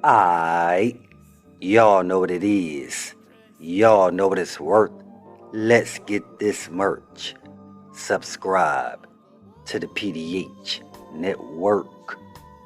Aight, y'all know what it is. Y'all know what it's worth. Let's get this merch. Subscribe to the PDH Network.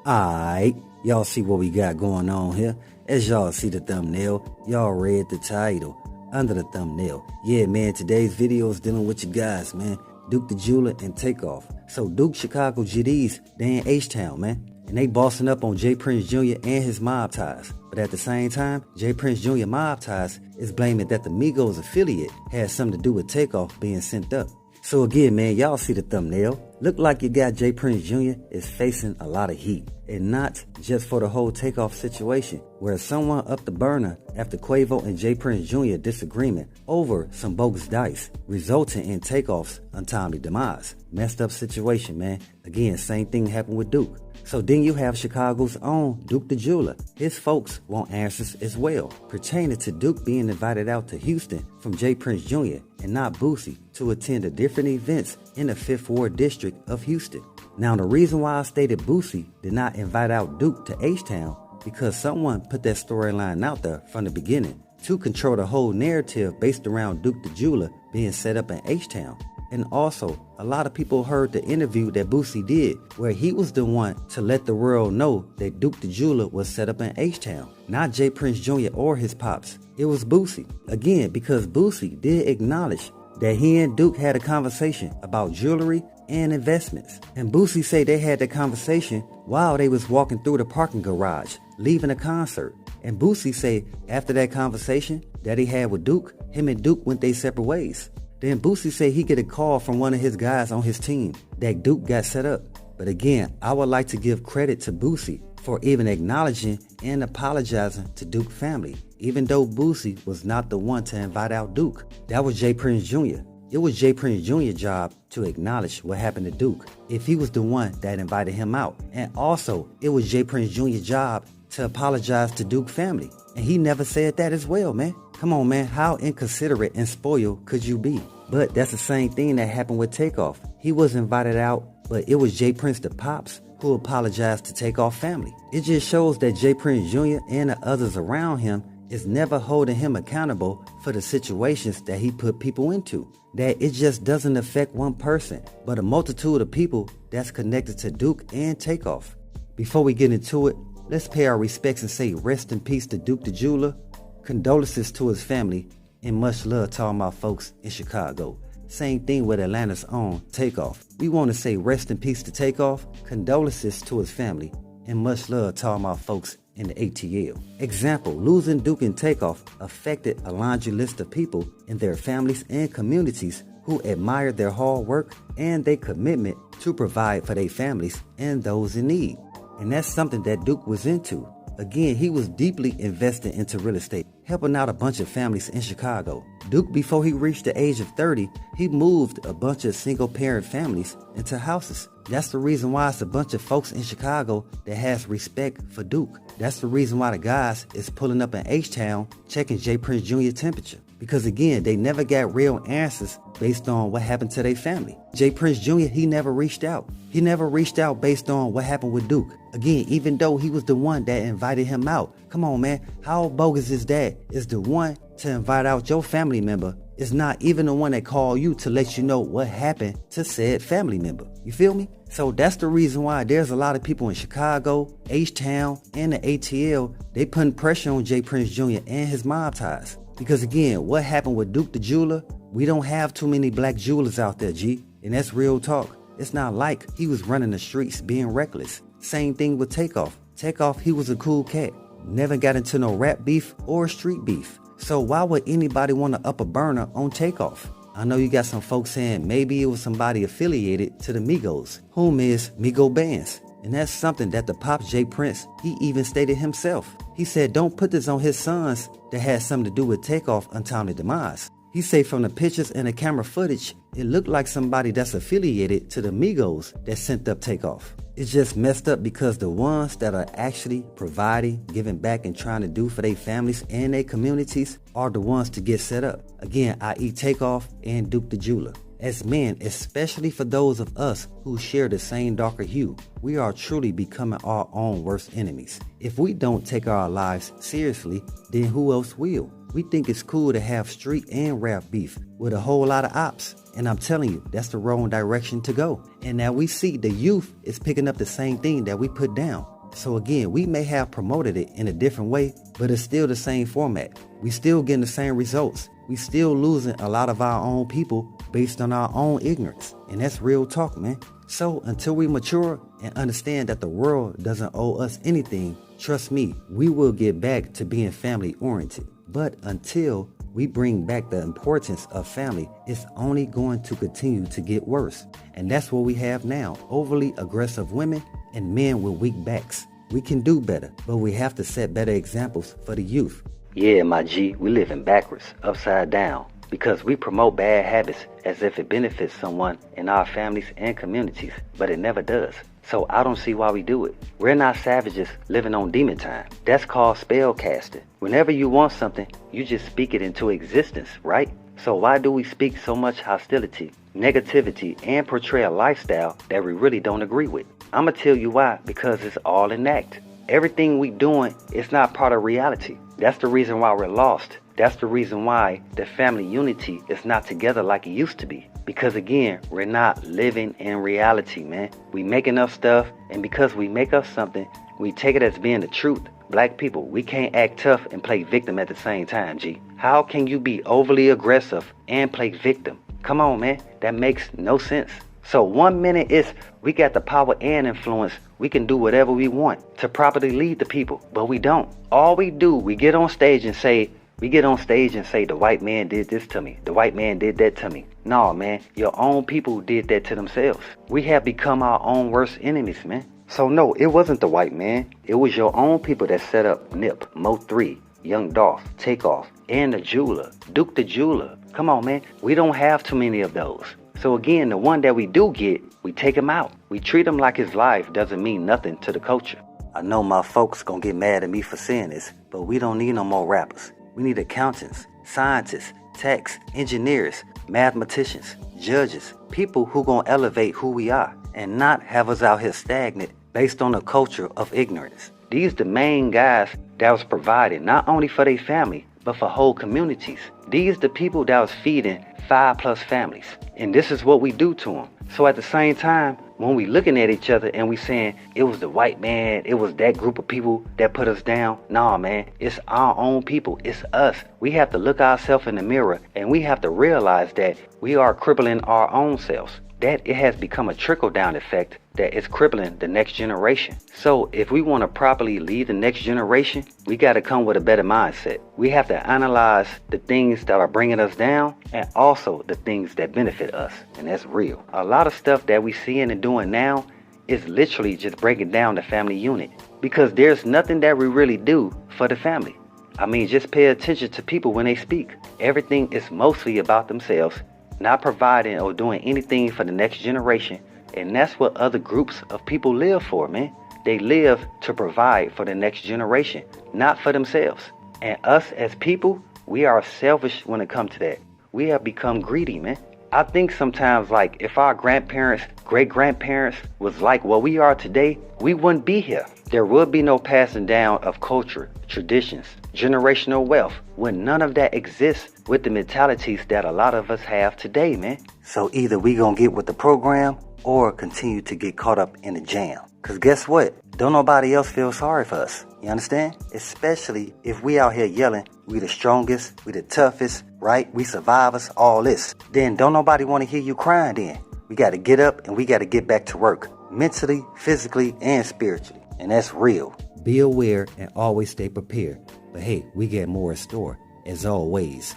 Alright, y'all see what we got going on here? As y'all see the thumbnail, y'all read the title under the thumbnail. Yeah, man, today's video is dealing with you guys, man. Duke the Jeweler and Takeoff. So Duke Chicago GDs, they in H-Town, man. And they bossing up on J.Prince Jr. and his mob ties. But at the same time, J.Prince Jr. mob ties is blaming that the Migos affiliate had something to do with Takeoff being sent up. So again, man, y'all see the thumbnail. Look like you got J.Prince Jr. is facing a lot of heat. And not just for the whole Takeoff situation, where someone upped the burner after Quavo and J.Prince Jr. disagreement over some bogus dice, resulting in Takeoff's untimely demise. Messed up situation, man. Again, same thing happened with Duke. So then you have Chicago's own Duke the Jeweler. His folks want answers as well, pertaining to Duke being invited out to Houston from J.Prince Jr. and not Boosie to attend the different events in the 5th Ward District of Houston. Now, the reason why I stated Boosie did not invite out Duke to H-Town, because someone put that storyline out there from the beginning to control the whole narrative based around Duke the Jeweler being set up in H-Town. And also, a lot of people heard the interview that Boosie did, where he was the one to let the world know that Duke the Jeweler was set up in H-Town, not J.Prince Jr. or his pops. It was Boosie. Again, because Boosie did acknowledge that he and Duke had a conversation about jewelry and investments. And Boosie say they had the conversation while they was walking through the parking garage, leaving a concert. And Boosie say after that conversation that he had with Duke, him and Duke went their separate ways. Then Boosie say he get a call from one of his guys on his team that Duke got set up. But again, I would like to give credit to Boosie for even acknowledging and apologizing to Duke family, even though Boosie was not the one to invite out Duke. That was J.Prince Jr. It was J.Prince Jr.'s job to acknowledge what happened to Duke if he was the one that invited him out. And also, it was J.Prince Jr.'s job to apologize to Duke family. And he never said that as well, man. Come on, man, how inconsiderate and spoiled could you be? But that's the same thing that happened with Takeoff. He was invited out, but it was J.Prince the Pops who apologized to Takeoff family. It just shows that J.Prince Jr. and the others around him is never holding him accountable for the situations that he put people into. That it just doesn't affect one person, but a multitude of people that's connected to Duke and Takeoff. Before we get into it, let's pay our respects and say rest in peace to Duke the Jeweler, condolences to his family, and much love to all my folks in Chicago. Same thing with Atlanta's own Takeoff. We want to say rest in peace to Takeoff, condolences to his family, and much love to all my folks in the ATL. Example, losing Duke and Takeoff affected a laundry list of people in their families and communities who admired their hard work and their commitment to provide for their families and those in need. And that's something that Duke was into. Again, he was deeply invested into real estate, helping out a bunch of families in Chicago. Duke, before he reached the age of 30, he moved a bunch of single-parent families into houses. That's the reason why it's a bunch of folks in Chicago that has respect for Duke. That's the reason why the guys is pulling up in H-Town checking J.Prince Jr. temperature. Because again, they never got real answers based on what happened to their family. J.Prince Jr., he never reached out. He never reached out based on what happened with Duke. Again, even though he was the one that invited him out. Come on, man. How bogus is that? Is the one to invite out your family member is not even the one that called you to let you know what happened to said family member. You feel me? So that's the reason why there's a lot of people in Chicago, H-Town, and the ATL, they putting pressure on J.Prince Jr. and his mob ties. Because again, what happened with Duke the Jeweler? We don't have too many black jewelers out there, G. And that's real talk. It's not like he was running the streets being reckless. Same thing with Takeoff. Takeoff, he was a cool cat. Never got into no rap beef or street beef. So why would anybody want to up a burner on Takeoff? I know you got some folks saying maybe it was somebody affiliated to the Migos, whom is Migo bands. And that's something that the Pops J.Prince, he even stated himself. He said don't put this on his sons that had something to do with Takeoff untimely demise. He say from the pictures and the camera footage, it looked like somebody that's affiliated to the Migos that sent up Takeoff. It's just messed up because the ones that are actually providing, giving back, and trying to do for their families and their communities are the ones to get set up. Again, i.e. Takeoff and Duke the Jeweler. As men, especially for those of us who share the same darker hue, we are truly becoming our own worst enemies. If we don't take our lives seriously, then who else will? We think it's cool to have street and rap beef with a whole lot of ops. And I'm telling you, that's the wrong direction to go. And now we see the youth is picking up the same thing that we put down. So again, we may have promoted it in a different way, but it's still the same format. We still getting the same results. We still losing a lot of our own people based on our own ignorance. And that's real talk, man. So until we mature and understand that the world doesn't owe us anything, trust me, we will get back to being family oriented. But until we bring back the importance of family, it's only going to continue to get worse. And that's what we have now. Overly aggressive women and men with weak backs. We can do better, but we have to set better examples for the youth. Yeah, my G, we living backwards, upside down, because we promote bad habits as if it benefits someone in our families and communities, but it never does. So I don't see why we do it. We're not savages living on demon time. That's called spell casting. Whenever you want something, you just speak it into existence, right? So why do we speak so much hostility, negativity, and portray a lifestyle that we really don't agree with? I'ma tell you why, because it's all an act. Everything we doing is not part of reality. That's the reason why we're lost. That's the reason why the family unity is not together like it used to be. Because again, we're not living in reality, man. We making up stuff, and because we make up something, we take it as being the truth. Black people, we can't act tough and play victim at the same time, G. How can you be overly aggressive and play victim? Come on, man. That makes no sense. So 1 minute is we got the power and influence. We can do whatever we want to properly lead the people, but we don't. All we do, we get on stage and say, the white man did this to me. The white man did that to me. No, man, your own people did that to themselves. We have become our own worst enemies, man. So no, it wasn't the white man. It was your own people that set up Nip, Mo3, Young Dolph, TakeOff, and the jeweler, Duke the jeweler. Come on, man. We don't have too many of those. So again, the one that we do get, we take him out. We treat him like his life doesn't mean nothing to the culture. I know my folks gonna get mad at me for saying this, but we don't need no more rappers. We need accountants, scientists, techs, engineers, mathematicians, judges, people who gonna elevate who we are and not have us out here stagnant based on a culture of ignorance. These the main guys that was provided not only for their family, but for whole communities. These the people that was feeding 5+ families. And this is what we do to them. So at the same time, when we looking at each other and we saying it was the white man, it was that group of people that put us down. Nah, man, it's our own people. It's us. We have to look ourselves in the mirror and we have to realize that we are crippling our own selves. That it has become a trickle-down effect that is crippling the next generation. So if we want to properly lead the next generation, we got to come with a better mindset. We have to analyze the things that are bringing us down and also the things that benefit us. And that's real. A lot of stuff that we seeing and doing now is literally just breaking down the family unit, because there's nothing that we really do for the family. I mean, just pay attention to people when they speak. Everything is mostly about themselves, not providing or doing anything for the next generation. And that's what other groups of people live for, man. They live to provide for the next generation, not for themselves. And us as people, we are selfish when it comes to that. We have become greedy, man. I think sometimes, like, if our grandparents, great-grandparents was like what we are today, we wouldn't be here. There would be no passing down of culture, traditions, generational wealth, when none of that exists with the mentalities that a lot of us have today, man. So either we gonna get with the program or continue to get caught up in the jam. Cause guess what? Don't nobody else feel sorry for us. You understand? Especially if we out here yelling, we the strongest, we the toughest, right? We survivors, all this. Then don't nobody want to hear you crying then. We got to get up and we got to get back to work. Mentally, physically, and spiritually. And that's real. Be aware and always stay prepared. But hey, we got more in store. As always,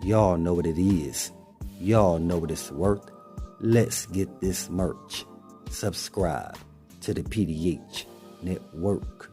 y'all know what it is. Y'all know what it's worth. Let's get this merch. Subscribe to the PDH Network.